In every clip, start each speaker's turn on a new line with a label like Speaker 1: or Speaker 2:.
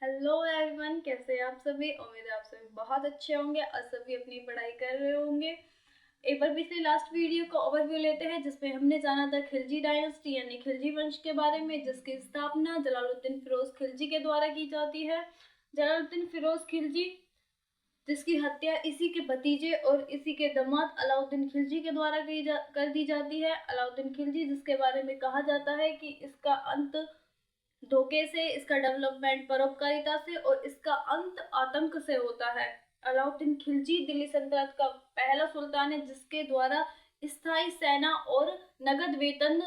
Speaker 1: Hello everyone, कैसे हैं आप सभी। उम्मीद है आप सभी बहुत अच्छे होंगे और सभी अपनी पढ़ाई कर रहे होंगे। एक बार पिछले लास्ट वीडियो का ओवरव्यू लेते हैं, जिसमें हमने जाना था खिलजी डायनेस्टी यानी खिलजी वंश के बारे में, जिसकी स्थापना जलालुद्दीन फिरोज खिलजी के द्वारा की जाती है। जलालुद्दीन फिरोज खिलजी, जिसकी हत्या इसी के भतीजे और इसी के दामाद अलाउद्दीन खिलजी के द्वारा कर दी जाती है। अलाउद्दीन खिलजी, जिसके बारे में कहा जाता है कि इसका अंत धोखे से, इसका डेवलपमेंट परोपकारिता से और इसका अंत आतंक से होता है। अलाउद्दीन खिलजी दिल्ली सल्तनत का पहला सुल्तान है, जिसके द्वारा स्थायी सेना और नगद वेतन,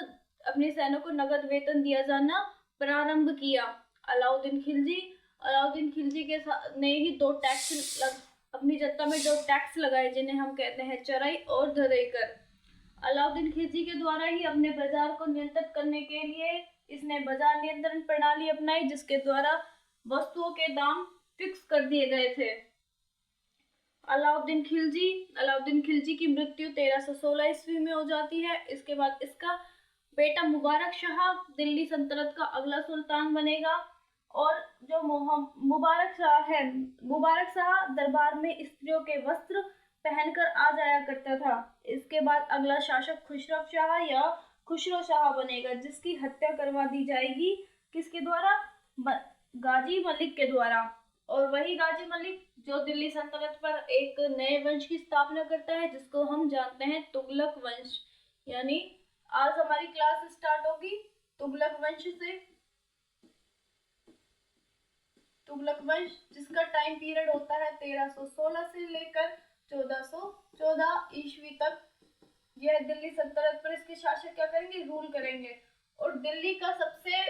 Speaker 1: अपने सैनिकों को नगद वेतन दिया जाना प्रारंभ किया। अलाउद्दीन खिलजी के ने ही अपनी जनता में दो टैक्स लगाए, जिन्हें हम कहते हैं चराई और धरई कर। अलाउद्दीन खिलजी के द्वारा ही अपने बाजार को नियंत्रित करने के लिए इसने बाजार नियंत्रण प्रणाली अपनाई, जिसके द्वारा वस्तुओं के दाम फिक्स कर दिए गए थे। अलाउद्दीन खिलजी की मृत्यु 1316 ईस्वी में हो जाती है। इसके बाद इसका बेटा मुबारक शाह दिल्ली सल्तनत का अगला सुल्तान बनेगा। और जो मुबारक शाह दरबार में स्त्रियों के वस्त्र पहनकर आ जाया करता था। इसके बाद अगला शासक खुसरो शाह बनेगा, जिसकी हत्या करवा दी जाएगी किसके द्वारा? गाजी मलिक के द्वारा। और वही गाजी मलिक जो दिल्ली सल्तनत पर एक नए वंश की स्थापना करता है, जिसको हम जानते हैं तुगलक वंश। यानी आज हमारी क्लास स्टार्ट होगी तुगलक वंश से। तुगलक वंश, जिसका टाइम पीरियड होता है 1316 से लेकर 1414 ईस्वी तक। यह दिल्ली सल्तनत पर इसके शासक क्या करेंगे? रूल करेंगे। और दिल्ली का सबसे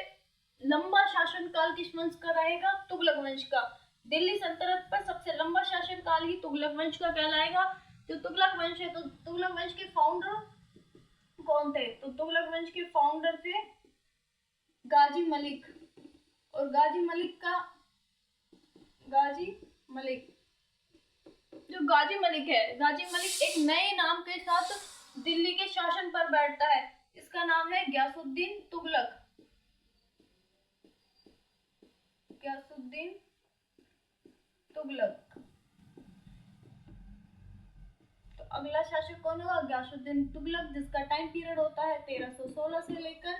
Speaker 1: लंबा शासनकाल किस वंश का रहेगा? तुगलक वंश का। दिल्ली सल्तनत पर सबसे लंबा शासनकाल ही तुगलक वंश का कहलाएगा। जो तुगलक वंश है, तो तुगलक वंश के फाउंडर कौन थे? तो तुगलक वंश के फाउंडर थे गाजी मलिक। और गाजी मलिक एक नए नाम के साथ दिल्ली के शासन पर बैठता है। इसका नाम है गयासुद्दीन तुगलक। तो अगला शासक कौन होगा? गयासुद्दीन तुगलक, जिसका टाइम पीरियड होता है 1316 से लेकर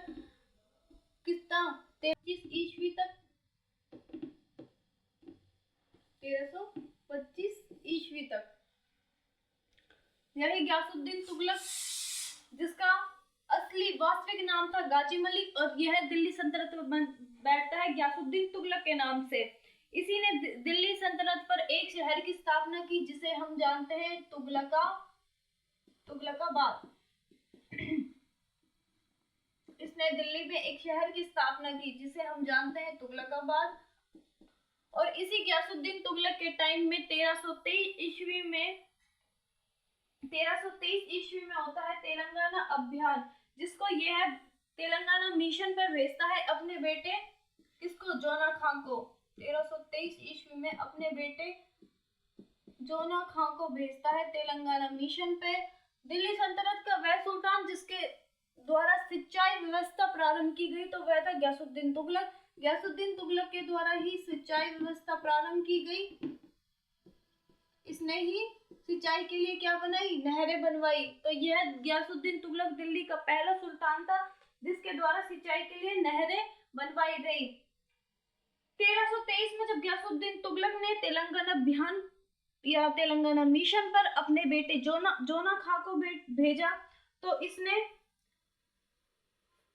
Speaker 1: कितना? 23 ईस्वी तक। 1325 ईस्वी तक। यही गयासुद्दीन तुगलक, जिसका असली वास्तविक नाम था गाजी मलिक, और यह दिल्ली सल्तनत में बैठता है गयासुद्दीन तुगलक के नाम से। इसी ने दिल्ली सल्तनत पर एक शहर की स्थापना की, जिसे हम जानते हैं तुगलकाबाद। इसने दिल्ली में एक शहर की स्थापना की, जिसे हम जानते हैं तुगलकाबाद। और इसी गयासुद्दीन तुगलक के टाइम में 1323 ईस्वी में होता है तेलंगाना अभियान, जिसको यह तेलंगाना मिशन पर भेजता है अपने बेटे किसको? जोना खां को। 1323 ईस्वी में अपने बेटे जोना खां को भेजता है तेलंगाना मिशन पे। दिल्ली सल्तनत का वह सुल्तान जिसके द्वारा सिंचाई व्यवस्था प्रारंभ की गई, तो वह था गयासुद्दीन तुगलक। गयासुद्दीन तुगलक के द्वारा ही सिंचाई व्यवस्था प्रारंभ की गई। इसने ही सिंचाई के लिए क्या बनाई? नहरें बनवाई। तो यह गयासुद्दीन तुगलक दिल्ली का पहला सुल्तान था, जिसके द्वारा सिंचाई के लिए नहरें बनवाई गई। 1323 में जब गयासुद्दीन तुगलक ने तेलंगाना अभियान या तेलंगाना मिशन पर अपने बेटे जोना खां को भेजा, तो इसने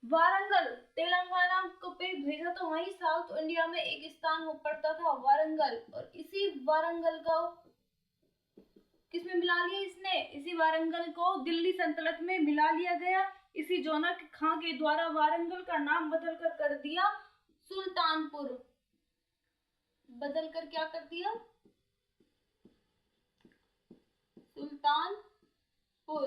Speaker 1: वारंगल तेलंगाना को पे भेजा। तो वहीं साउथ इंडिया में एक स्थान हो पड़ता था वारंगल, और इसी वारंगल को किसमें मिला लिया इसने? इसी वारंगल को दिल्ली सल्तनत में मिला लिया गया। इसी जोना खां के द्वारा वारंगल का नाम बदलकर कर दिया सुल्तानपुर। बदलकर क्या कर दिया? सुल्तानपुर।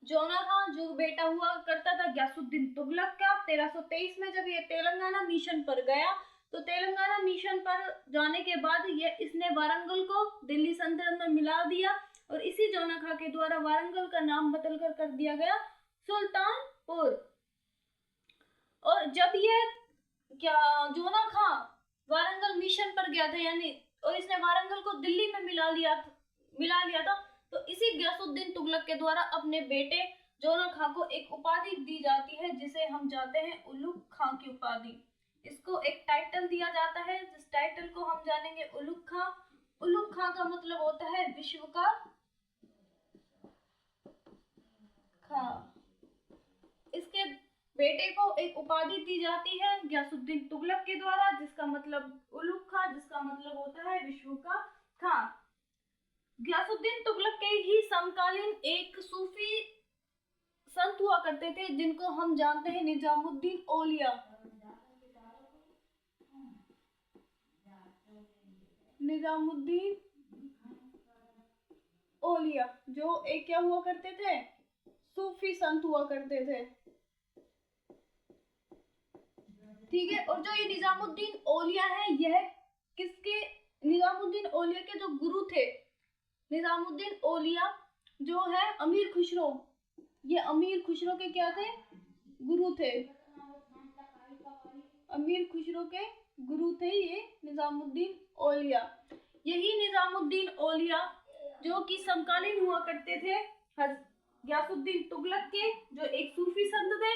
Speaker 1: जोना खां जो बेटा हुआ करता था गयासुद्दीन तुगलक का, 1323 में जब ये तेलंगाना मिशन पर गया, तो तेलंगाना मिशन पर जाने के बाद इसने वारंगल को दिल्ली सल्तनत में मिला दिया, और इसी जोना खां के द्वारा वारंगल का नाम बदलकर कर दिया गया सुल्तानपुर। और जब ये जोना खां वारंगल मिशन पर गया था यानी, और इसने वारंगल को दिल्ली में मिला लिया था। तो इसी गयासुद्दीन तुगलक के द्वारा अपने बेटे जोना खां को एक उपाधि दी जाती है जिसे हम जानते हैं उलुग खां की उपाधि। इसको एक टाइटल दिया जाता है जिस टाइटल को हम जानेंगे उलुग खां। उलुग खां का मतलब होता है विश्व का खां। इसके बेटे को एक उपाधि दी जाती है गयासुद्दीन तुगलक के द्वारा जिसका मतलब उलुग खां, जिसका मतलब होता है विश्व का खां। गयासुद्दीन तुगलक के ही समकालीन एक सूफी संत हुआ करते थे जिनको हम जानते हैं निजामुद्दीन औलिया। निजामुद्दीन औलिया जो एक क्या हुआ करते थे, सूफी संत हुआ करते थे, ठीक है। और जो ये निजामुद्दीन औलिया है, यह किसके, निजामुद्दीन औलिया के जो गुरु थे, निजामुद्दीन औलिया जो है अमीर खुसरो, ये अमीर खुसरो के क्या थे, गुरु थे। अमीर खुसरो के गुरु थे ये निजामुद्दीन औलिया। यही निजामुद्दीन औलिया जो कि समकालीन हुआ करते थे गयासुद्दीन तुगलक के, जो एक सूफी संत थे,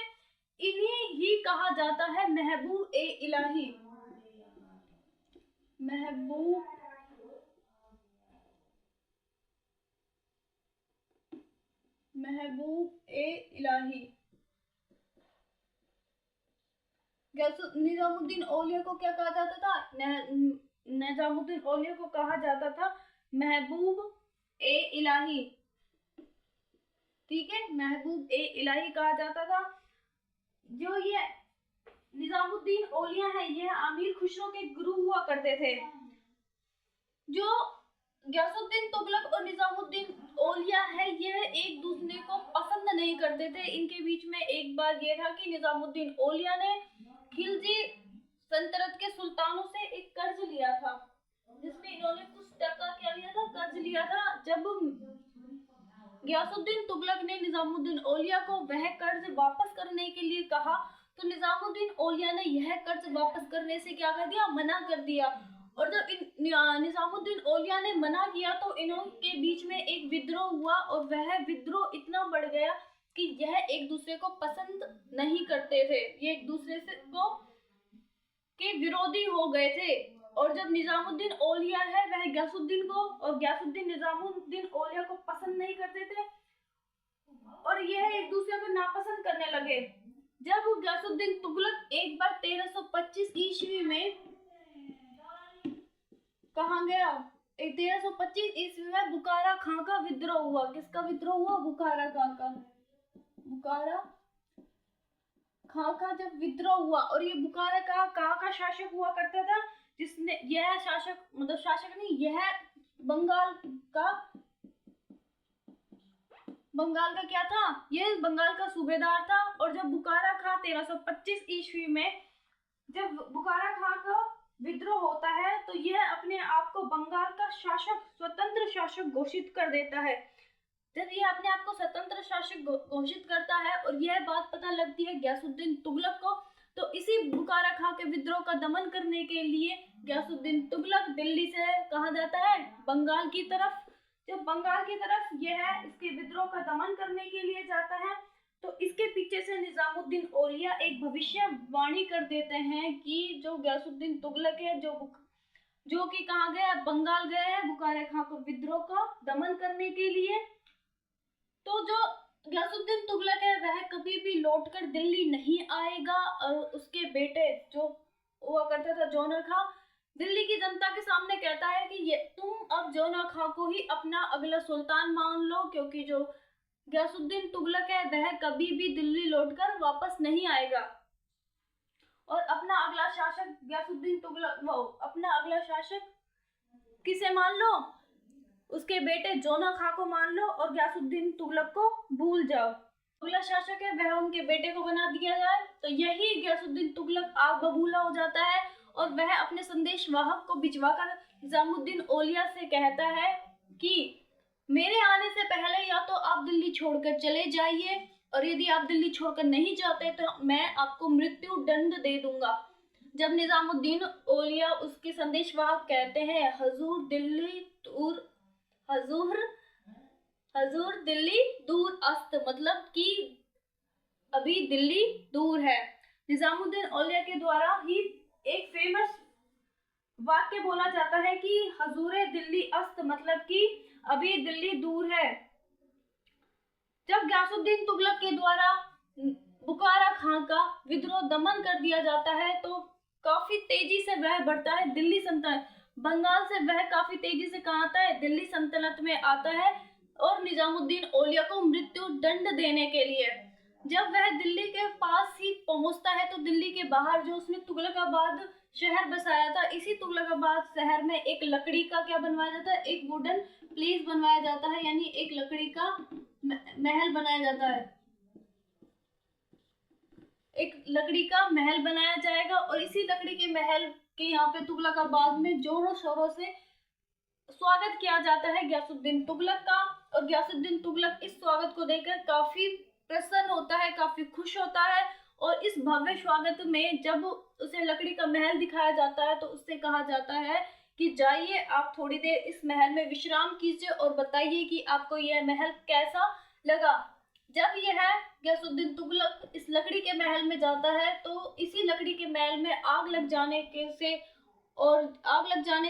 Speaker 1: इन्हें ही कहा जाता है महबूब ए इलाही। महबूब ए इलाही। निजामुद्दीन औलिया को क्या कहा जाता था, निजामुद्दीन औलिया को कहा जाता था महबूब ए इलाही, ठीक है, महबूब ए इलाही कहा जाता था। जो ये निजामुद्दीन औलिया है, यह अमीर खुसरो के गुरु हुआ करते थे। जो गयासुद्दीन तुगलक और निजामुद्दीन औलिया है, यह एक दूसरे को पसंद नहीं करते थे। इनके बीच में एक बार ये था कि निजामुद्दीन औलिया ने खिलजी सल्तनत के सुल्तानों से एक कर्ज लिया था, जिसमें इन्होंने कुछ टका क्या लिया था, कर्ज लिया था। जब गयासुद्दीन तुगलक ने निजामुद्दीन औलिया को वह कर्ज वापस करने के लिए कहा, तो निजामुद्दीन औलिया ने यह कर्ज वापस करने से क्या कर दिया, मना कर दिया। और जब निजामुद्दीन औलिया ने मना किया तो इन्हों के बीच में एक विद्रोह हुआ, और वह विद्रोह इतना बढ़ गया कि यह एक दूसरे को पसंद नहीं करते थे, ये एक दूसरे से को के विरोधी हो गए थे। और जब निजामुद्दीन औलिया है वह गयासुद्दीन को, और गयासुद्दीन निजामुद्दीन औलिया को पसंद नहीं करते थे, और यह एक दूसरे को नापसंद करने लगे। जब गयासुद्दीन तुगलक एक बार 1325 ईस्वी में कहाँ गया, 1325 ईस्वी में बुखारा खां का विद्रोह हुआ। किसका विद्रोह हुआ, बुखारा खां का। बुखारा खां का जब विद्रोह हुआ, और ये बुखारा खां का शासक हुआ करता था, जिसने यह शासक मतलब शासक नहीं, यह बंगाल का क्या था, ये बंगाल का सूबेदार था। और जब बुखारा खां 1325 ईस्वी में जब बुखारा खां का विद्रोह होता है, तो यह अपने आप को बंगाल का शासक, स्वतंत्र शासक घोषित कर देता है। जब यह अपने आप को स्वतंत्र शासक घोषित करता है, और यह बात पता लगती है गयासुद्दीन तुगलक को, तो इसी बुखारा खां के विद्रोह का दमन करने के लिए गयासुद्दीन तुगलक दिल्ली से कहा जाता है बंगाल की तरफ। जब बंगाल की तरफ यह इसके विद्रोह का दमन करने के लिए जाता है, तो इसके पीछे से निजामुद्दीन औलिया एक भविष्यवाणी कर देते हैं कि जो गयासुद्दीन तुगलक है, जो कि कहाँ गया, बंगाल गया है बुखारा खां को विद्रोह का दमन करने के लिए। तो जो गयासुद्दीन तुगलक है वह कभी भी लौटकर दिल्ली नहीं आएगा, और उसके बेटे जो हुआ करता था जोना खां, दिल्ली की जनता के सामने कहता है कि ये तुम अब जोना खां को ही अपना अगला सुल्तान मान लो, क्योंकि जो गयासुद्दीन तुगलक है वह कभी भी दिल्ली लौटकर वापस नहीं आएगा। और अपना अगला शासक गयासुद्दीन तुगलक, वो अपना अगला शासक किसे मान लो, उसके बेटे जोना खां को मान लो, और गयासुद्दीन तुगलक को भूल जाओ। अगला शासक है वह उनके बेटे को बना दिया जाए। तो यही गयासुद्दीन तुगलक आग बबूला हो जाता है, और वह अपने संदेश वाहक को भिजवाकर निजामुद्दीन औलिया से कहता है कि मेरे आने से पहले या तो आप दिल्ली छोड़कर चले जाइए, और यदि आप दिल्ली छोड़कर नहीं जाते तो मैं आपको मृत्यु दंड दे दूंगा। जब निजामुद्दीन औलिया उसके संदेशवाहक कहते हैं हजूर दिल्ली दूर अस्त, मतलब कि अभी दिल्ली दूर है। निजामुद्दीन औलिया के द्वारा ही एक फेमस वाक्य बोला जाता है कि हजूर दिल्ली अस्त, मतलब कि अभी दिल्ली दूर है। जब गयासुद्दीन तुगलक के द्वारा बुखारा खां का विद्रोह दमन कर दिया जाता है तो काफी तेजी से वह बढ़ता है दिल्ली सल्तनत। बंगाल से वह काफी तेजी से कहाँ आता है, दिल्ली सल्तनत में आता है, और निजामुद्दीन औलिया को मृत्यु दंड देने के लिए। जब वह दिल्ली के पास ही पहुंचता है तो दिल्ली के बाहर जो उसने तुगलकाबाद शहर बसाया था, इसी तुगलकाबाद शहर में एक लकड़ी का क्या बनवाया जाता है, एक वुडन प्लेस बनवाया जाता है, यानी एक लकड़ी का महल बनाया जाता है। एक लकड़ी का महल बनाया जाएगा और इसी लकड़ी के महल के यहाँ पे तुगलकाबाद में जोरों शोरों से स्वागत किया जाता है गयासुद्दीन तुगलक का। और गयासुद्दीन तुगलक इस स्वागत को देखकर काफी प्रसन्न होता है, काफी खुश होता है। और इस भव्य स्वागत में जब उसे लकड़ी का महल दिखाया जाता है तो उससे कहा जाता है कि जाइए आप थोड़ी देर इस महल में विश्राम कीजिए और बताइए कि आपको यह महल कैसा लगा। जब यह गयासुद्दीन तुगलक इस लकड़ी के महल में जाता है तो इसी लकड़ी के महल में आग लग जाने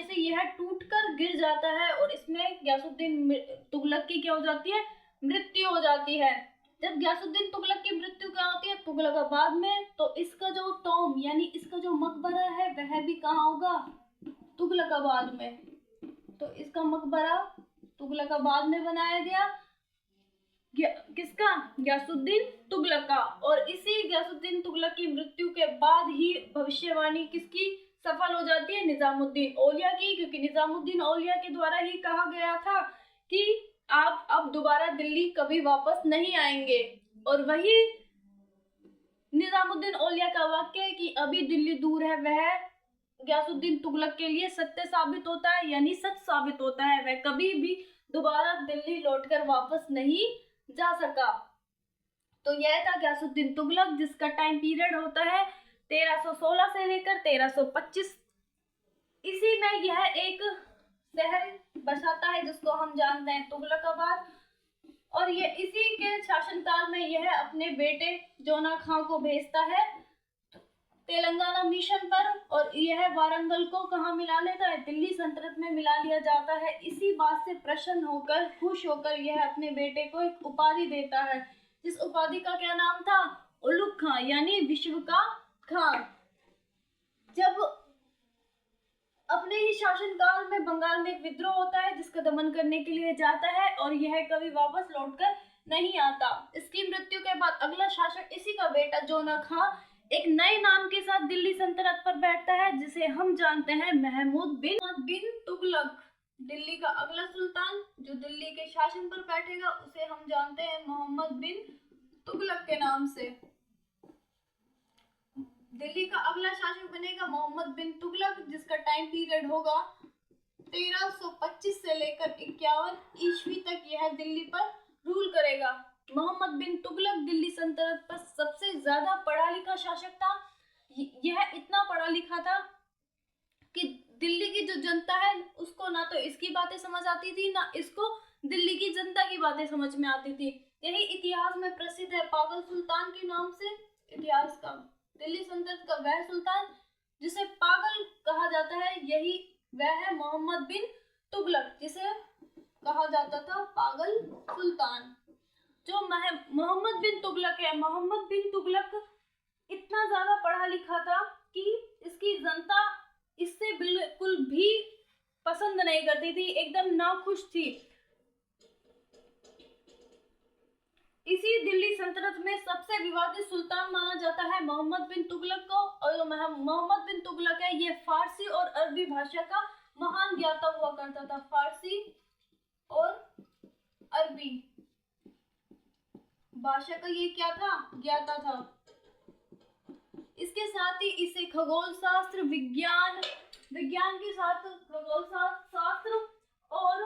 Speaker 1: से यह टूटकर गिर जाता है और इसमें गयासुद्दीन तुगलक की क्या हो जाती है, मृत्यु हो जाती है। जब गयासुद्दीन तुगलक की मृत्यु क्या होती है, तुगलकाबाद में, तो इसका जो टॉम यानी इसका जो मकबरा है वह भी कहाँ होगा, तुगलकाबाद में। तो इसका मकबरा तुगलकाबाद में बनाया गया, किसका, गयासुद्दीन तुगलक का। और इसी गयासुद्दीन तुगलक की मृत्यु के बाद ही भविष्यवाणी किसकी सफल हो जाती है, निजामुद्दीन औलिया की, क्योंकि निजामुद्दीन औलिया के द्वारा ही कहा गया था कि आप अब दोबारा दिल्ली कभी वापस नहीं आएंगे। और वही निजामुद्दीन औलिया का वाक्य कि अभी दिल्ली दूर है, वह गयासुद्दीन तुगलक के लिए सत्य साबित होता है, यानी सच साबित होता है। वह कभी भी दोबारा दिल्ली लौटकर वापस नहीं जा सका। तो यह था गयासुद्दीन तुगलक, जिसका टाइम पीरियड होता है 1316 से लेकर 1325। इसी में यह एक शहर बसाता है जिसको हम जानते हैं तुगलकाबाद। और ये इसी के शासनकाल में यह अपने बेटे जोना खां को भेजता है तेलंगाना मिशन पर, और यह वारंगल को कहाँ मिला लेता है, दिल्ली सल्तनत में मिला लिया जाता है। इसी बात से प्रसन्न होकर, खुश होकर यह अपने बेटे को एक उपाधि देता है, जिस उपाधि का क्या नाम था, उलुग खां, यानी विश्व का खां। जब अपने ही शासनकाल में बंगाल में एक विद्रोह होता है जिसका दमन करने के लिए जाता है और यह कभी वापस लौटकर नहीं आता। इसकी मृत्यु के बाद अगला शासक इसी का बेटा जोना खां एक नए नाम के साथ दिल्ली सल्तनत पर बैठता है, जिसे हम जानते हैं महमूद बिन तुगलक। दिल्ली का अगला सुल्तान जो दिल्ली के शासन पर बैठेगा उसे हम जानते हैं मोहम्मद बिन तुगलक के नाम से। दिल्ली का अगला शासक बनेगा मोहम्मद बिन तुगलक, जिसका टाइम पीरियड होगा 1325 से लेकर 51 ईस्वी तक यह दिल्ली पर रूल करेगा। मोहम्मद बिन तुगलक दिल्ली सल्तनत पर सबसे ज्यादा पढ़ा लिखा शासक था। यह इतना पढ़ा लिखा था कि दिल्ली की जो जनता है उसको ना तो इसकी बातें समझ आती थी, ना इसको दिल्ली की जनता की बातें समझ में आती थी। यही इतिहास में प्रसिद्ध है पागल सुल्तान के नाम से। इतिहास का दिल्ली सल्तनत का वह सुल्तान जिसे पागल कहा जाता है, यही वह है मोहम्मद बिन तुगलक, जिसे कहा जाता था पागल सुल्तान। जो मोहम्मद बिन तुगलक है, मोहम्मद बिन तुगलक इतना ज्यादा पढ़ा लिखा था कि इसकी जनता इससे बिल्कुल भी पसंद नहीं करती थी, एकदम नाखुश थी। इसी दिल्ली सल्तनत में सबसे विवादित सुल्तान माना जाता है मोहम्मद बिन तुगलक को। और मोहम्मद बिन तुगलक है ये फारसी और अरबी भाषा का महान ज्ञाता हुआ करता था। फारसी और अरबी भाषा का ये क्या था, ज्ञाता था। इसके साथ ही इसे खगोल शास्त्र, विज्ञान के साथ खगोल शास्त्र और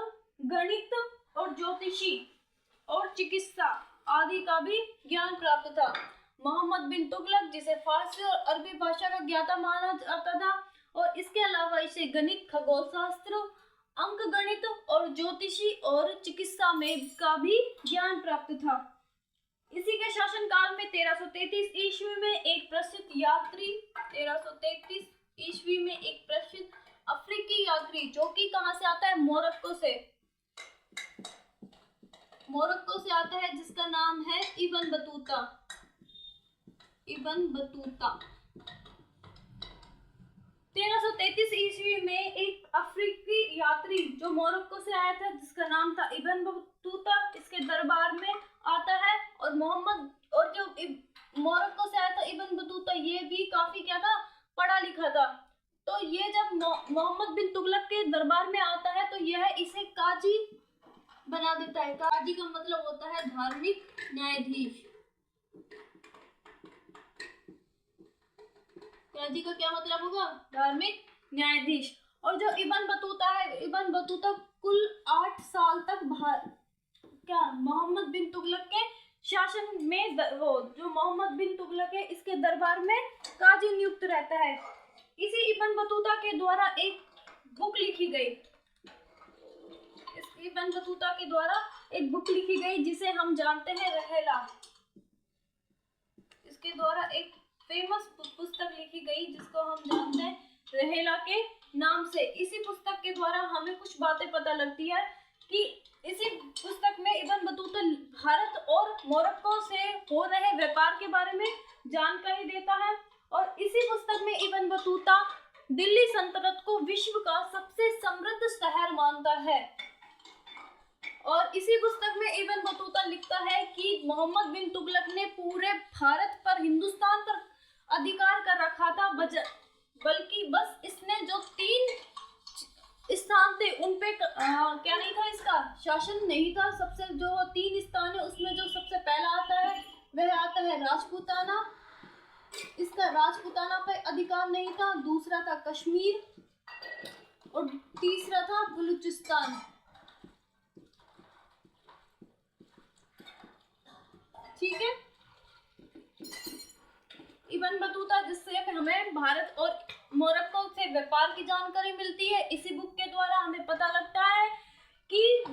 Speaker 1: गणित और ज्योतिषी और चिकित्सा आदि का भी ज्ञान प्राप्त था। मोहम्मद बिन तुगलक, जिसे फारसी और अरबी भाषा का ज्ञाता माना जाता था, और इसके अलावा इसे गणित, खगोल शास्त्र, अंक गणित और ज्योतिषी और चिकित्सा में का भी ज्ञान प्राप्त था। इसी के शासनकाल में 1333 ईस्वी में एक प्रसिद्ध यात्री 1333 ईस्वी में एक प्रसिद्ध अफ्रीकी यात्री, जो कि कहां से आता है, मोरक्को से आता है, जिसका नाम है इब्न बतूता। 1333 ईस्वी में एक अफ्रीकी यात्री जो मोरक्को से आया था, जिसका नाम था इब्न बतूता, इसके दरबार में आता है। और जो मोरक्को से आया था इब्न बतूता, ये भी काफी क्या था, पढ़ा लिखा था। तो ये जब मोहम्मद बिन तुगलक के दरबार में आता है तो यह इसे काजी बना देता है। काजी का मतलब होता है धार्मिक न्यायाधीश। काजी का क्या मतलब होगा, धार्मिक न्यायाधीश। और जो इब्न बतूता है, इब्न बतूता कुल 8 साल तक मोहम्मद बिन तुगलक के शासन में जो मोहम्मद बिन तुगलक है, इसके दरबार में काजी नियुक्त रहता है। इसी इब्न बतूता के द्वारा एक बुक लिखी गई। इब्न बतूता के द्वारा एक बुक लिखी गई जिसे हम जानते हैं रहेला। इसके द्वारा एक फेमस पुस्तक लिखी गई जिसको हम जानते हैं रहेला के नाम से। इसी पुस्तक के द्वारा हमें कुछ बातें पता लगती है कि इसी पुस्तक में इब्न बतूता भारत और मोरक्को से हो रहे व्यापार के बारे में जानकारी देता है। और इसी पुस्तक में इब्न बतूता दिल्ली सल्तनत को विश्व का सबसे समृद्ध शहर मानता है। और इसी पुस्तक में इब्न बतूता लिखता है कि मोहम्मद बिन तुगलक ने पूरे भारत पर, हिंदुस्तान पर अधिकार कर रखा था, बल्कि बस इसने जो 3 स्थान थे उन पे क्या नहीं था, इसका शासन नहीं था। सबसे जो 3 स्थान है उसमें जो सबसे पहला आता है वह आता है राजपूताना। इसका राजपूताना पे अधिकार नहीं था। दूसरा था कश्मीर और तीसरा था बलूचिस्तान। ठीक है, इब्न बतूता जिससे हमें भारत और मोरक्को से व्यापार की जानकारी मिलती है। इसी बुक के द्वारा हमें पता लगता है कि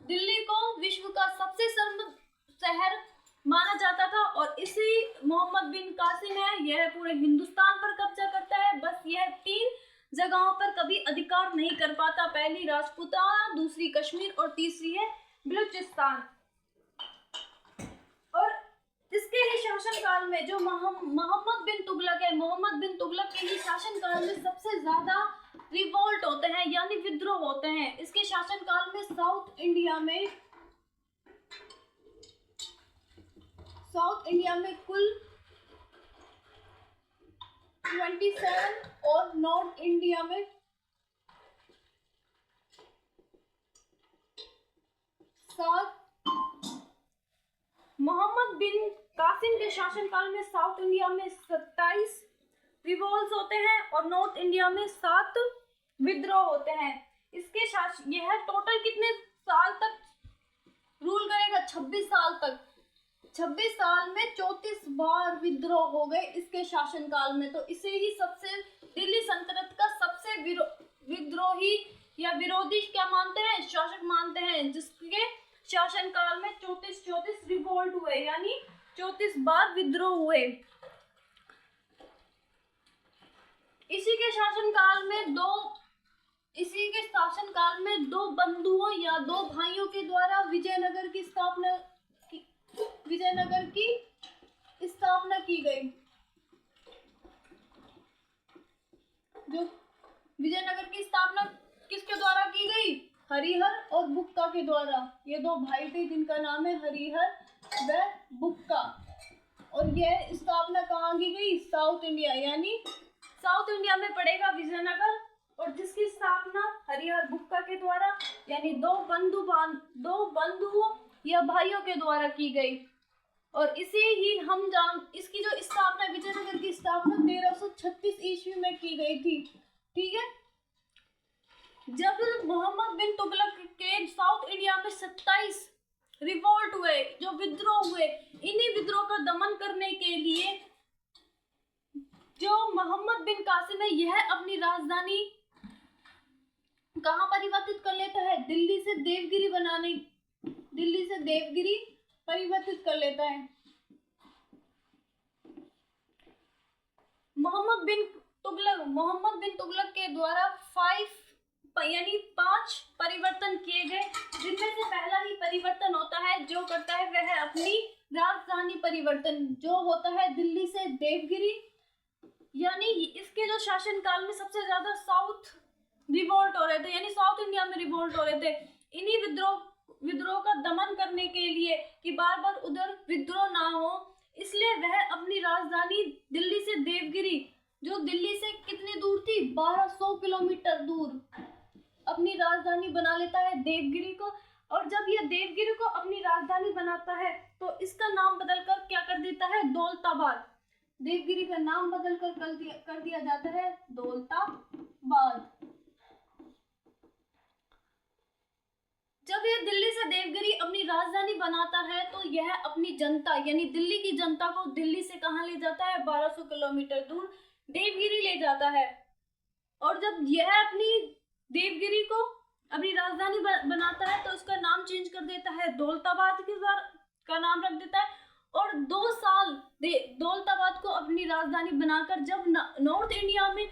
Speaker 1: दिल्ली को विश्व का सबसे समृद्ध शहर माना जाता था। और इसी मोहम्मद बिन कासिम है, यह पूरे हिंदुस्तान पर कब्जा करता है। बस यह 3 जगहों पर कभी अधिकार नहीं कर पाता। पहली राजपूताना, दूसरी कश्मीर और तीसरी है बलूचिस्तान। और इसके ही शासनकाल में जो मोहम्मद बिन तुगलक है, मोहम्मद बिन तुगलक के ही शासनकाल में सबसे ज्यादा रिवोल्ट होते हैं, यानी विद्रोह होते हैं। इसके शासनकाल में साउथ इंडिया में कुल 27 और नॉर्थ इंडिया में 7। मोहम्मद बिन कासिम के शासनकाल में साउथ इंडिया में 27 रिवोल्ट्स होते हैं और नॉर्थ इंडिया में 7 विद्रोह होते हैं। इसके यह टोटल कितने साल तक रूल करेगा, 26 साल तक। 26 साल में 34 बार विद्रोह हो गए इसके शासनकाल में। तो इसे ही सबसे दिल्ली सल्तनत का सबसे विद्रोही या विरोधी क्या मानते हैं, शासक मानते हैं, जिसके शासनकाल में 34 रिवोल्ट हुए, यानी 34 बार विद्रोह हुए। इसी के शासनकाल में दो बंधुओं या 2 भाइयों के द्वारा विजयनगर की स्थापना की गई। जो विजयनगर की स्थापना किसके द्वारा की गई, हरिहर और बुक्का के द्वारा। ये 2 भाई थे जिनका नाम है हरिहर व बुक्का। और यह स्थापना कहाँ की गई, साउथ इंडिया, यानी साउथ इंडिया में पड़ेगा विजयनगर। और जिसकी स्थापना हरिहर बुक्का के द्वारा, यानी 2 बंधुओं या भाइयों के द्वारा की गई। और इसे ही इसकी जो स्थापना, विजयनगर की स्थापना 1336 ईस्वी में की गई थी। ठीक है, जब मोहम्मद बिन तुगलक के साउथ इंडिया में 27 रिवोल्ट हुए, जो विद्रोह हुए, इन्हीं विद्रोह का दमन करने के लिए जो मोहम्मद बिन कासिम है, यह अपनी राजधानी कहाँ परिवर्तित कर लेता है? दिल्ली से देवगिरी परिवर्तित कर लेता है। मोहम्मद बिन तुगलक के द्वारा 5 परिवर्तन किए गए, जिनमें से पहला ही परिवर्तन होता है जो करता है वह है अपनी राजधानी परिवर्तन, जो होता है दिल्ली से देवगिरी। यानी इसके जो शासन काल में सबसे ज्यादा साउथ रिवोल्ट हो रहे थे, यानी साउथ इंडिया में रिवोल्ट हो रहे थे। इन्हीं विद्रोह का दमन करने के लिए कि बार बार उधर विद्रोह ना हो, इसलिए वह अपनी राजधानी दिल्ली से देवगिरी, जो दिल्ली से कितनी दूर थी, 1200 किलोमीटर दूर, अपनी राजधानी बना लेता है देवगिरी को। और जब यह देवगिरी को अपनी राजधानी बनाता है तो इसका नाम बदलकर क्या कर देता है? दौलताबाद। देवगिरी का नाम बदलकर कर दिया जाता है दौलताबाद। जब यह दिल्ली से देवगिरी अपनी राजधानी बनाता है तो यह अपनी जनता, यानी दिल्ली की जनता को दिल्ली से कहाँ ले जाता है? 1200 किलोमीटर दूर देवगिरी ले जाता है। और जब यह अपनी देवगिरी को अपनी राजधानी बनाता है तो उसका नाम चेंज कर देता है, दौलताबाद का नाम रख देता है। और 2 साल दौलताबाद को अपनी राजधानी बनाकर जब नॉर्थ इंडिया में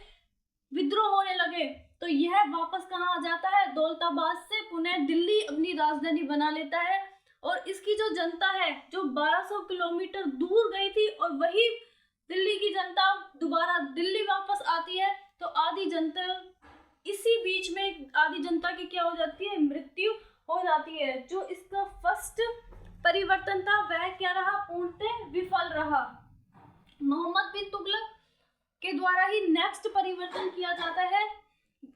Speaker 1: विद्रोह होने लगे तो यह वापस कहाँ आ जाता है? दौलताबाद से पुनः दिल्ली अपनी राजधानी बना लेता है। और इसकी जो जनता है, जो 1200 किलोमीटर दूर गई थी, और वही दिल्ली की जनता दोबारा दिल्ली वापस आती है, तो आधी जनता इसी बीच में आधी जनता की क्या हो जाती है? मृत्यु हो जाती है। जो इसका फर्स्ट परिवर्तन था वह क्या रहा? पूर्णतः विफल रहा। मोहम्मद बिन तुगलक के द्वारा ही नेक्स्ट परिवर्तन किया जाता है,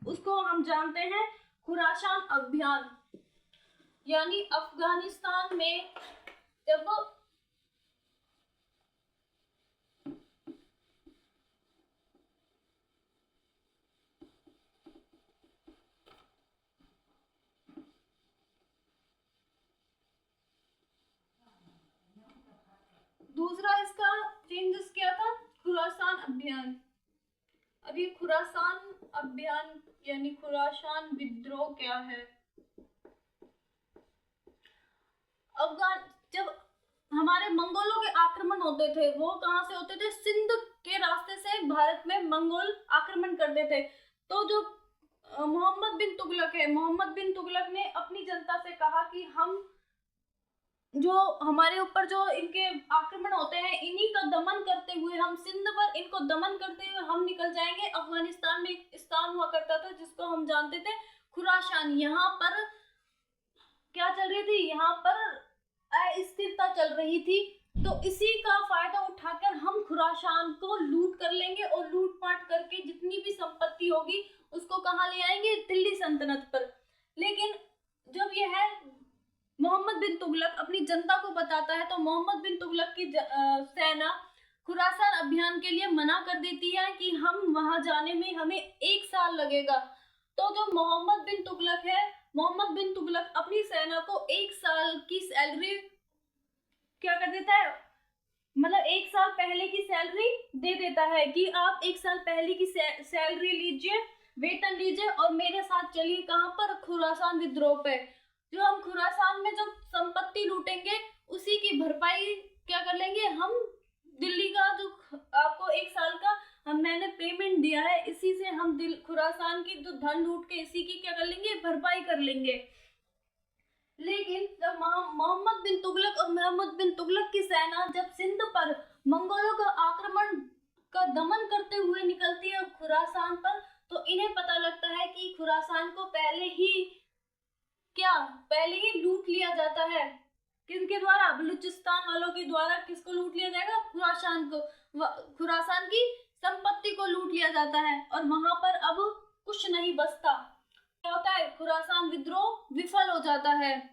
Speaker 1: उसको हम जानते हैं खुरासान अभियान। यानी अफगानिस्तान में जब दूसरा इसका चेंजेस क्या था? खुरासान अभियान। अभी खुरासान अभियान यानी खुरासान विद्रोह क्या है? जब हमारे मंगोलों के आक्रमण होते थे, वो कहाँ से होते थे? सिंध के रास्ते से भारत में मंगोल आक्रमण करते थे। तो जो मोहम्मद बिन तुगलक ने अपनी जनता से कहा कि हम जो हमारे ऊपर जो इनके आक्रमण होते हैं, इन्हीं का दमन करते हुए, हम सिंध पर इनको दमन करते हुए हम निकल जाएंगे। अफगानिस्तान में एक स्थान हुआ करता था जिसको हम जानते थे खुरासान। यहाँ पर क्या चल रही थी? यहाँ पर अस्थिरता चल रही थी। तो इसी का फायदा उठाकर हम खुरासान को लूट कर लेंगे और लूटपाट करके जितनी भी संपत्ति होगी उसको कहाँ ले आएंगे? दिल्ली सल्तनत पर। लेकिन जब यह मोहम्मद बिन तुगलक अपनी जनता को बताता है तो मोहम्मद बिन तुगलक की सेना खुरासान अभियान के लिए मना कर देती है कि हम वहां जाने में हमें 1 साल लगेगा। तो जो मोहम्मद बिन तुगलक अपनी सेना को 1 साल की सैलरी क्या कर देता है? मतलब 1 साल पहले की सैलरी दे देता है कि आप 1 साल पहले की सैलरी लीजिए, वेतन लीजिए और मेरे साथ चलिए कहाँ पर? खुरासान विद्रोह पे। जो हम खुरासान में जो संपत्ति लूटेंगे उसी की भरपाई क्या कर लेंगे हम? दिल्ली का जो आपको 1 साल का मैंने पेमेंट दिया है, इसी से हम खुरासान की जो धन लूट के इसी की क्या कर लेंगे? भरपाई कर लेंगे। लेकिन जब मोहम्मद बिन तुगलक की सेना जब सिंध पर मंगोलों का आक्रमण का दमन करते हुए निकलती है खुरासान पर, तो इन्हें पता लगता है कि खुरासान को पहले ही लूट लिया जाता है। किनके द्वारा? बलूचिस्तान वालों के द्वारा। किसको लूट लिया जाएगा? खुरासान को। खुरासान की संपत्ति को लूट लिया जाता है और वहां पर अब कुछ नहीं बचता। क्या होता है? खुरासान विद्रोह विफल हो जाता है।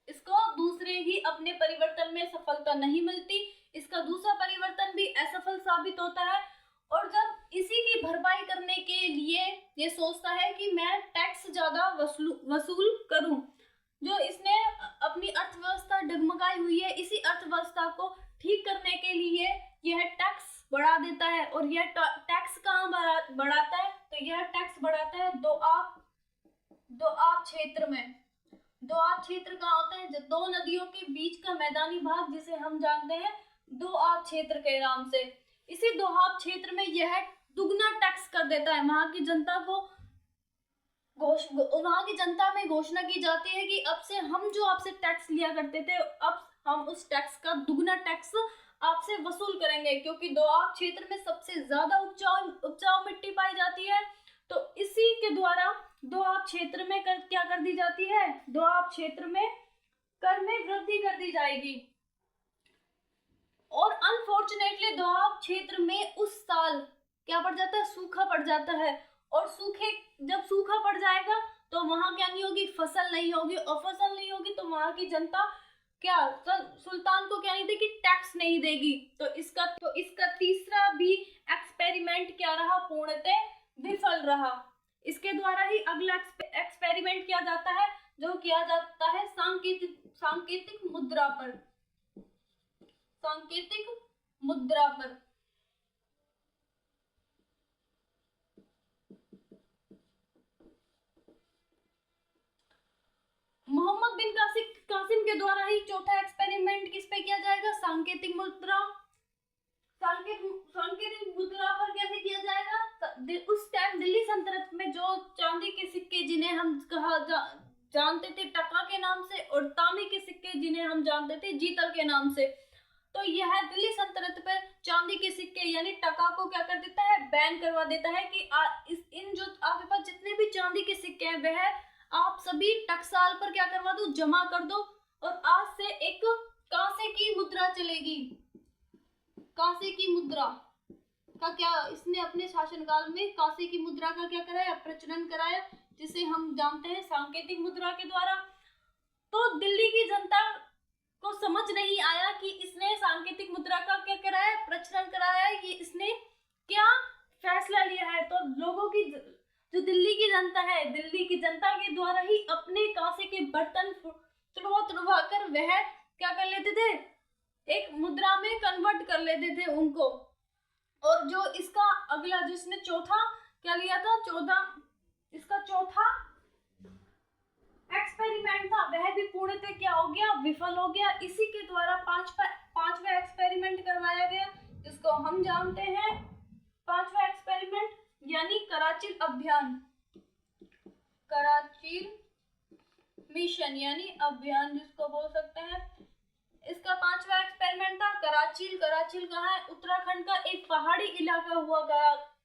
Speaker 1: इसको दूसरे ही अपने परिवर्तन में सफलता नहीं मिलती। इसका दूसरा परिवर्तन भी असफल साबित होता है। और जब इसी की भरपाई करने के लिए ये सोचता है कि मैं टैक्स ज्यादा वसूल करूं, जो इसने अपनी अर्थव्यवस्था डगमगाई हुई है, इसी अर्थव्यवस्था को ठीक करने के लिए यह टैक्स बढ़ा देता है। और यह टैक्स कहाँ बढ़ाता है? तो यह टैक्स बढ़ाता है दोआब क्षेत्र में। दोआब क्षेत्र कहाँ होता है? जो दो नदियों के बीच का मैदानी भाग, जिसे हम जानते हैं दोआब क्षेत्र के नाम से। इसी दोआब क्षेत्र में यह दुगना टैक्स कर देता है। वहां की जनता में घोषणा की जाती है कि अब से हम जो आपसे टैक्स लिया करते थे, अब हम उस टैक्स का दुगना टैक्स आपसे वसूल करेंगे, क्योंकि दोआब क्षेत्र में सबसे ज्यादा उपजाऊ मिट्टी पाई जाती है। तो इसी के द्वारा दोआब क्षेत्र में क्या कर दी जाती है? दोआब क्षेत्र में कर में वृद्धि कर दी जाएगी। और अनफॉर्चुनेटली दोआब क्षेत्र में उस साल क्या पड़ जाता है? सूखा पड़ जाता है। और जब सूखा पड़ जाएगा तो वहां क्या नहीं होगी? फसल नहीं होगी। और फसल नहीं होगी तो वहां की जनता क्या सुल्तान को क्या नहीं देगी? टैक्स नहीं देगी। तो इसका तीसरा भी एक्सपेरिमेंट क्या रहा? पूर्णतः विफल रहा। इसके द्वारा ही अगला एक्सपेरिमेंट किया जाता है, जो किया जाता है सांकेतिक मुद्रा पर। सांकेतिक मुद्रा पर मोहम्मद बिन कासिम के द्वारा ही चौथा एक्सपेरिमेंट किस पे किया जाएगा? सांकेतिक मुद्रा। सांकेतिक मुद्रा पर कैसे किया जाएगा? उस टाइम दिल्ली सल्तनत में जो चांदी के सिक्के, जिन्हें हम जानते थे टका के नाम से, और तांबे के सिक्के जिन्हें हम जानते थे जीतल के नाम से, तो यह दिल्ली सल्तनत पर चांदी के सिक्के यानी टका को क्या कर देता है? बैन करवा देता है कि इन जो आपके पास जितने भी चांदी के सिक्के हैं वह आप सभी टकसाल पर क्या करवा दो? जमा कर दो। और आज से एक कांसे की मुद्रा चलेगी। कांसे की मुद्रा का क्या इसने अपने शासनकाल में कांसे की मुद्रा का क्या कराया? प्रचलन कराया, जिसे हम जानते हैं सांकेतिक मुद्रा के द्वारा। तो दिल्ली की जनता को समझ नहीं आया कि इसने सांकेतिक मुद्रा का क्या कराया? प्रचलन कराया। ये इसने क्या फैसला लिया है? तो लोगों की जो दिल्ली की जनता है, दिल्ली की जनता के द्वारा ही अपने कांसे के बर्तन तुड़वा कर वह क्या कर लेते थे? एक मुद्रा में कन्वर्ट कर लेते थे उनको। और जो इसका अगला, जिसने चौथा क्या लिया था? इसका चौथा एक्सपेरिमेंट था, वह भी पूर्णतः क्या हो गया? विफल हो गया। इसी के द्वारा पांचवा एक्सपेरिमेंट करवाया गया, जिसको हम जानते हैं पांचवा एक्सपेरिमेंट यानी कराची अभियान। कराची मिशन यानी अभियान जिसको बोल सकते हैं। इसका पांचवा एक्सपेरिमेंट था कराचील। कराचील कहाँ है? उत्तराखंड का एक पहाड़ी इलाका हुआ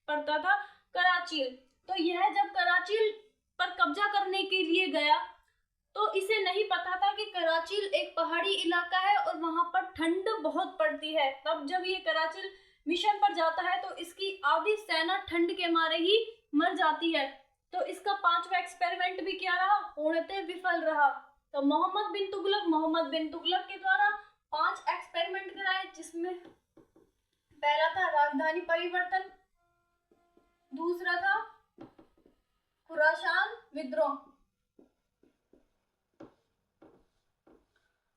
Speaker 1: पड़ता था कराचील। तो यह जब कराचील पर कब्जा करने के लिए गया तो इसे नहीं पता था कि कराचील एक पहाड़ी इलाका है और वहां पर ठंड बहुत पड़ती है। तब जब ये कराचील मिशन पर जाता है तो इसकी आधी सेना ठंड के मारे ही मर जाती है। तो इसका पांचवा एक्सपेरिमेंट भी क्या रहा? पूर्णतः विफल रहा। तो मोहम्मद बिन तुगलक के द्वारा 5 एक्सपेरिमेंट कराए, जिसमें पहला था राजधानी परिवर्तन, दूसरा था खुरासान विद्रोह,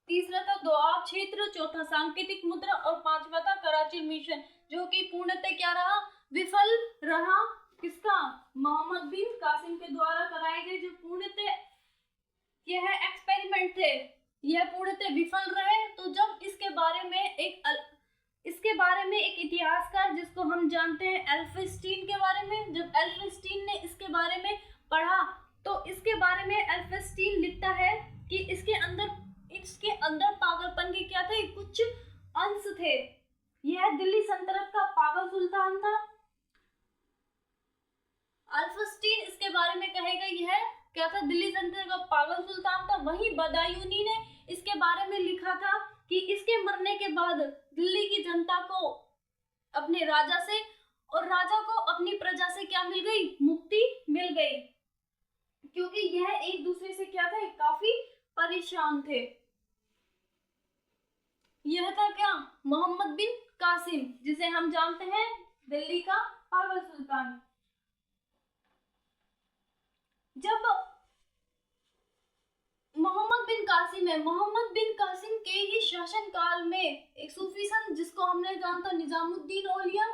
Speaker 1: तीसरा था दोआब क्षेत्र, चौथा सांकेतिक मुद्रा और पांचवा था कराची मिशन, जो कि पूर्णतः क्या रहा? विफल रहा। किसका? मोहम्मद बिन कासिम के द्वारा कराए गए जो पूर्णतः यह एक्सपेरिमेंट थे, यह पूर्णतः विफल रहे। तो जब इसके बारे में एक इतिहासकार जिसको हम जानते हैं एल्फिंस्टीन के बारे में, जब एल्फिंस्टीन ने इसके बारे में पढ़ा तो इसके बारे में एल्फिंस्टीन लिखता है कि इसके अंदर पागलपन के क्या थे? कुछ अंश थे। यह दिल्ली सल्तनत का पागल सुल्तान था। एल्फिंस्टीन इसके बारे में कहेगा यह क्या था? दिल्ली सल्तनत का पागल सुल्तान था। वहीं बदायूनी ने इसके बारे में लिखा था कि इसके मरने के बाद दिल्ली की जनता को अपने राजा से और राजा को अपनी प्रजा से क्या मिल गई? मुक्ति मिल गई, क्योंकि यह एक दूसरे से क्या थे? काफी परेशान थे। यह था क्या? मोहम्मद बिन कासिम, जिसे हम जानते हैं दिल्ली का पागल सुल्तान। जब मोहम्मद बिन कासिम है। मोहम्मद बिन कासिम के ही शासन काल में एक सूफी संत जिसको हमने जाना था निजामुद्दीन औलिया,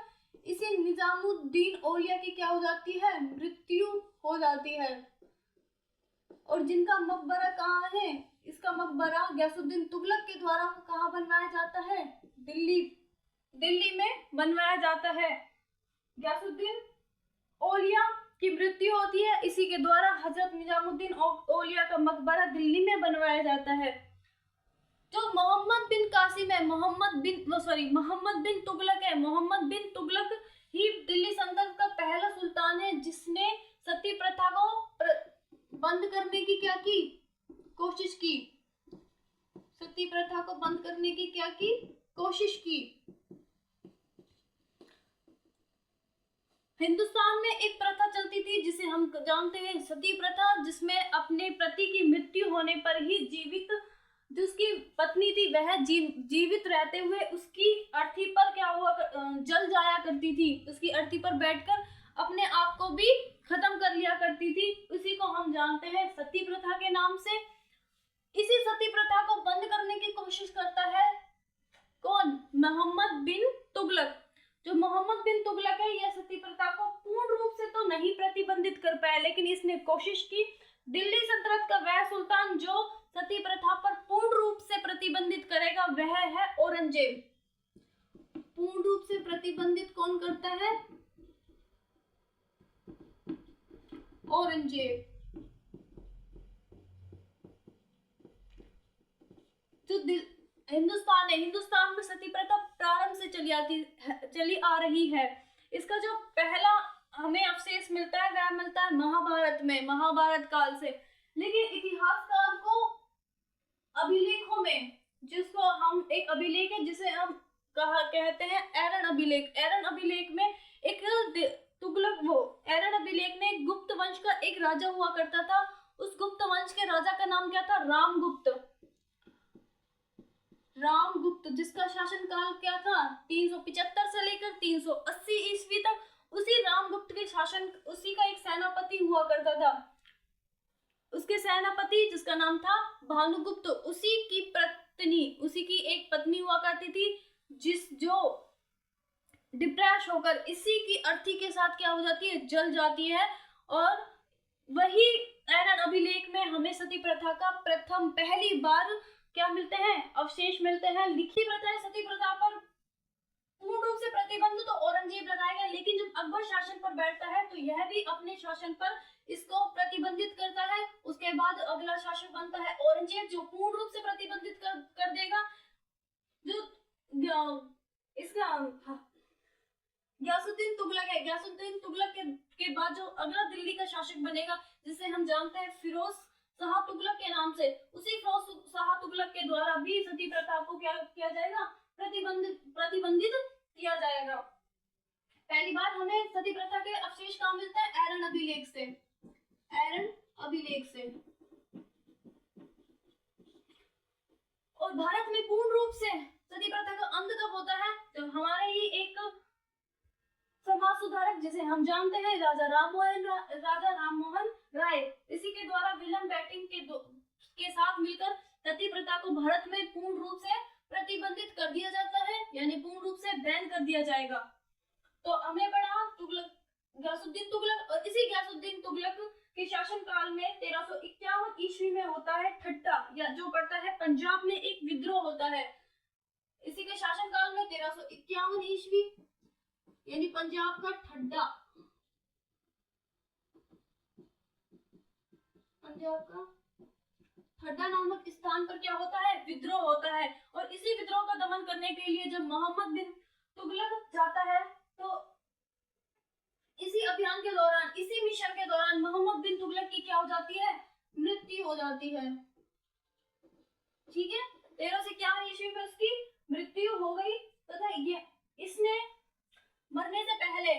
Speaker 1: इसी निजामुद्दीन औलिया की क्या हो जाती है, मृत्यु हो जाती है। और जिनका मकबरा कहाँ है, इसका मकबरा गयासुद्दीन तुगलक के द्वारा कहाँ बनवाया जाता है, दिल्ली में बनवाया जाता है। गयासुद्दीन औलिया की मृत्यु होती है, इसी के द्वारा हजरत निजामुद्दीन औलिया का मकबरा दिल्ली में बनवाया जाता है। जो मोहम्मद बिन कासिम है, मोहम्मद बिन तुगलक है। मोहम्मद बिन तुगलक ही दिल्ली सल्तनत का पहला सुल्तान है जिसने सती प्रथा को बंद करने की क्या की, कोशिश की। सती प्रथा को बंद करने की क्या की, कोशिश की। हिंदुस्तान में एक प्रथा चलती थी जिसे हम जानते हैं सती प्रथा, जिसमें अपने पति की मृत्यु होने पर ही जो उसकी पत्नी थी वह जीवित रहते हुए उसकी अर्थी पर क्या हुआ जल जाया करती थी, उसकी अर्थी पर बैठकर अपने आप को भी खत्म कर लिया करती थी। उसी को हम जानते हैं सती प्रथा के नाम से। इसी सती प्रथा को बंद करने की कोशिश करता है कौन, मोहम्मद बिन तुगलक। जो मोहम्मद बिन तुगलक है यह सती प्रथा को पूर्ण रूप से तो नहीं प्रतिबंधित कर पाया, लेकिन इसने कोशिश की। दिल्ली सल्तनत का वह सुल्तान जो सती प्रथा पर पूर्ण रूप से प्रतिबंधित करेगा वह है औरंगजेब। पूर्ण रूप से प्रतिबंधित कौन करता है, औरंगजेब। जो हिंदुस्तान है, हिंदुस्तान में सती प्रथा प्रारंभ से चली आ रही है। इसका जो पहला हमें अवशेष मिलता है वह मिलता है महाभारत में, महाभारत काल से। लेकिन इतिहासकार को अभिलेखों में, जिसको हम एक अभिलेख है जिसे हम कहते हैं एरन अभिलेख। एरन अभिलेख में एक एरन अभिलेख में गुप्त वंश का एक राजा हुआ करता था। उस गुप्त वंश के राजा का नाम क्या था, रामगुप्त, जिसका शासनकाल क्या था 375 से लेकर 380 ईस्वी तक। उसी रामगुप्त के शासन, उसी का एक सेनापति हुआ करता था। उसके सेनापति जिसका नाम था भानुगुप्त, उसी की एक पत्नी हुआ करती थी जो डिप्रेस होकर इसी की अर्थी के साथ क्या हो जाती है, जल जाती है। और वही एरन अभिलेख में हमें सती प्रथा का पहली बार क्या मिलते हैं, अवशेष मिलते हैं। लिखी प्रथा है सती प्रथा पर पूर्ण रूप से प्रतिबंध तो औरंगजेब लगाएगा, लेकिन जब अकबर शासन पर बैठता है तो यह भी अपने शासन पर इसको प्रतिबंधित करता है। उसके बाद अगला शासक बनता है औरंगजेब, जो पूर्ण रूप से प्रतिबंधित कर देगा। जो इसका गयासुद्दीन तुगलक है। गयासुद्दीन तुगलक के बाद जो अगला दिल्ली का शासक बनेगा जिसे हम जानते हैं फिरोज शाह तुगलक के नाम से, उसी फिरोज शाह तुगलक के द्वारा भी सती प्रथा को क्या किया जाएगा, प्रतिबंधित किया जाएगा। पहली बार हमें सती प्रथा के अवशेष कहाँ मिलते हैं, एरन अभिलेख से। एरन अभिलेख से। और भारत में पूर्ण रूप से सती प्रथा का अंत कब होता है, तो हमारे ही एक समाज सुधारक जिसे हम जानते हैं राजा राममोहन राय, इसी के द्वारा विलियम बेंटिक के साथ मिलकर सती प्रथा को भारत में पूर्ण रूप से प्रतिबंधित कर दिया जाता है, यानी पूर्ण रूप से बैन कर दिया जाएगा। तो हमने पढ़ा गयासुद्दीन तुगलक, और इसी गयासुद्दीन तुगलक के शासन काल में 1351 ईस्वी में होता है ठट्टा, या जो पड़ता है पंजाब में एक विद्रोह होता है। इसी के शासन काल में 1351 ईस्वी यानी पंजाब का ठट्टा, पंजाब का ठट्टा नामक स्थान पर क्या होता है, विद्रोह होता है। और इसी विद्रोह का दमन करने के लिए जब मोहम्मद बिन तुगलक जाता है तो इसी अभियान के दौरान, इसी मिशन के दौरान मोहम्मद बिन तुगलक की क्या हो जाती है, मृत्यु हो जाती है। ठीक है, 1351 ईस्वी में उसकी मृत्यु हो गई तथा इसने मरने से पहले,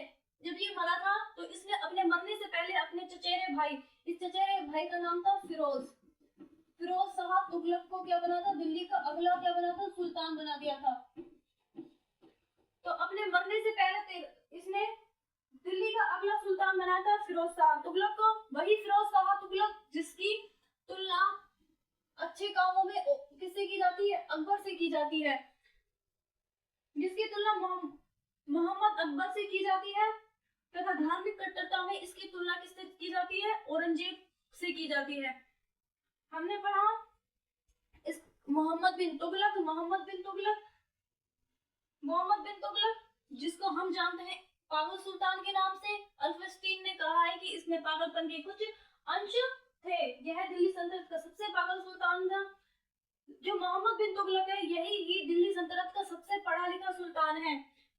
Speaker 1: जब ये मरा था तो इसने अपने मरने से पहले अपने चचेरे भाई, इस चचेरे भाई का नाम था फिरोज शाह तुगलक को क्या बना था, दिल्ली का अगला क्या बना था, सुल्तान बना दिया था। तो अपने मरने से पहले इसने दिल्ली का अगला सुल्तान बनाया था फिरोज शाह तुगलक को। वही फिरोज शाह तुगलक जिसकी तुलना की जाती है, जिसकी तुलना मोहम्मद अकबर से की जाती है, तथा धार्मिक कट्टरता में इसकी तुलना किससे की जाती है? औरंगजेब से की जाती है। हमने पढ़ा इस मोहम्मद बिन तुगलक जिसको हम जानते हैं पागल सुल्तान के नाम से। अल्फस्टीन ने कहा है कि इसमें पागलपन के कुछ अंश थे। यह दिल्ली सल्तनत का सबसे पागल सुल्तान था। जो मोहम्मद बिन तुगलक है, यही ही दिल्ली सल्तनत का सबसे पढ़ा लिखा सुल्तान है,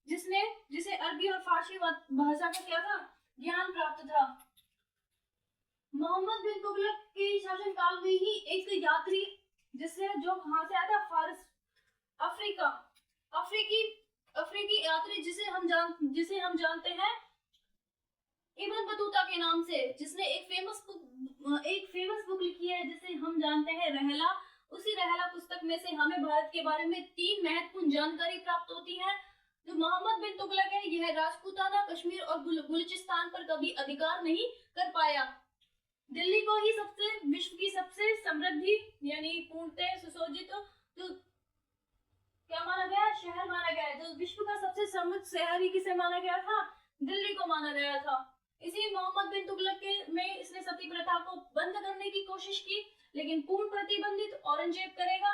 Speaker 1: जिसे अरबी और फारसी भाषा का क्या था? ज्ञान प्राप्त था। मोहम्मद बिन तुगलक के शासनकाल में ही एक यात्री जो कहां से आया था? फारस, अफ्रीकी यात्री जिसे हम जानते हैं इब्न बतूता के नाम से, जिसने एक फेमस बुक लिखी है जिसे हम जानते हैं रहला। उसी रहला पुस्तक में से हमें भारत के बारे में 3 महत्वपूर्ण जानकारी प्राप्त होती है। जो मोहम्मद बिन तुगलक है, यह राजपूताना, कश्मीर और बलूचिस्तान पर कभी अधिकार नहीं कर पाया। दिल्ली को ही विश्व की सबसे समृद्धि यानी पूर्णतः सुसज्जित क्या माना गया? शहर माना गया। जो विश्व का सबसे समृद्ध शहर किसे माना गया था? दिल्ली को माना गया था। इसी मोहम्मद बिन तुगलक में इसने सती प्रथा को बंद करने की कोशिश की, लेकिन पूर्ण प्रतिबंधित औरंगजेब करेगा।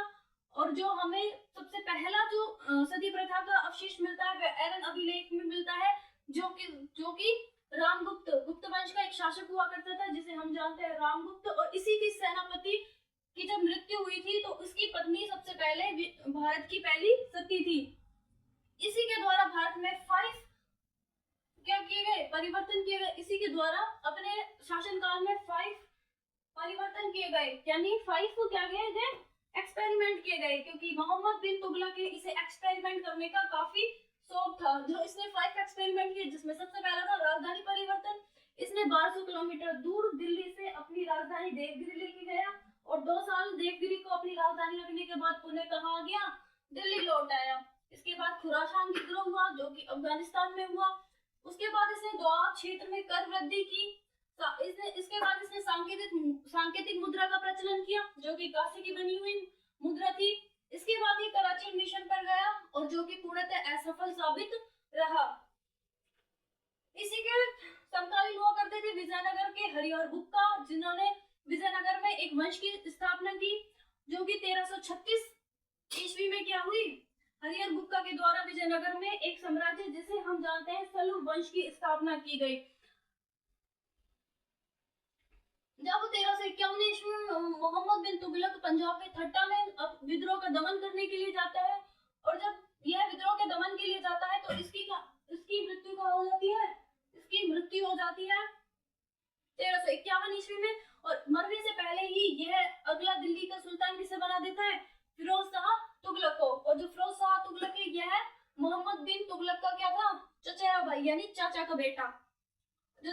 Speaker 1: और जो हमें सबसे पहला जो सती प्रथा का अवशेष मिलता है वह एरन अभिलेख में मिलता है, जो कि गुप्त वंश का एक शासक हुआ करता था, जिसे हम जानते हैं रामगुप्त। और इसी की सेनापति की जब मृत्यु हुई थी तो उसकी पत्नी सबसे पहले भारत की पहली सती थी। इसी के द्वारा भारत में 5 क्या किए गए? परिवर्तन किए गए। इसी के द्वारा अपने शासनकाल में 5 परिवर्तन किए गए, यानी 5 को क्या किए गए? एक्सपेरिमेंट किए गए, क्योंकि मोहम्मद बिन तुगलक के इसे एक्सपेरिमेंट करने का काफी शौक था। जो इसने 5 एक्सपेरिमेंट किए, जिसमें सबसे पहला था राजधानी परिवर्तन। इसने 1200 किलोमीटर दूर दिल्ली से अपनी राजधानी देवगिरी लेके गया और 2 साल देवगिरी को अपनी राजधानी रखने के बाद पुणे कहाँ आ गया? दिल्ली लौट आया। इसके बाद खुरासान विद्रोह हुआ, जो कि अफगानिस्तान में हुआ। उसके बाद इसने दोआब क्षेत्र में कर वृद्धि की। इसके बाद इसने सांकेतिक मुद्रा का प्रचलन किया, जो कि कांसे की बनी हुई मुद्रा थी। इसके बाद ये कराची मिशन पर गया और जो कि पूर्णतः असफल साबित रहा। इसी के समकालीन हुआ करते थे विजयनगर के हरिहर बुक्का, जिन्होंने विजयनगर में एक वंश की स्थापना की, जो कि 1336 ईस्वी में क्या हुई? हरिहर बुक्का के द्वारा विजयनगर में एक साम्राज्य जिसे हम जानते हैं सलूर वंश की स्थापना की गई। जब 1351 ईस्वी में मोहम्मद बिन तुगलक पंजाब के ठट्टा में विद्रोह का दमन करने के लिए जाता है, और जब यह विद्रोह के दमन के लिए जाता है तो इसकी मृत्यु कहाँ हो जाती है? इसकी मृत्यु हो जाती है 1351 ईस्वी में। और मरने से पहले ही यह अगला दिल्ली का सुल्तान किसे बना देता है? फिरोज शाह तुगलक को। और जो फिरोज शाह तुगलक है, यह मोहम्मद बिन तुगलक का क्या था? चचेरा भाई, यानी चाचा का बेटा। जो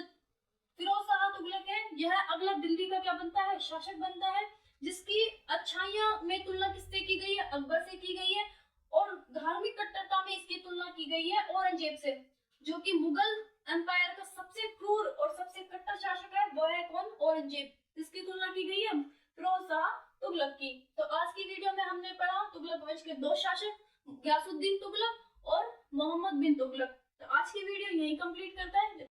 Speaker 1: फिरोज शाह तुगलक है, यह अगला दिल्ली का क्या बनता है? शासक बनता है, जिसकी अच्छाइयां में तुलना किससे की गई है? अकबर से की गई है। और धार्मिक कट्टरता में इसकी तुलना की गई है औरंगजेब से, जो कि मुगल एम्पायर का सबसे क्रूर और सबसे कट्टर शासक है। वो है कौन? औरंगजेब। इसकी तुलना की गई है फिरोज शाह तुगलक की। तो आज की वीडियो में हमने पढ़ा तुगलक वंश के 2 शासक, गयासुद्दीन तुगलक और मोहम्मद बिन तुगलक। तो आज की वीडियो यही कंप्लीट करता है।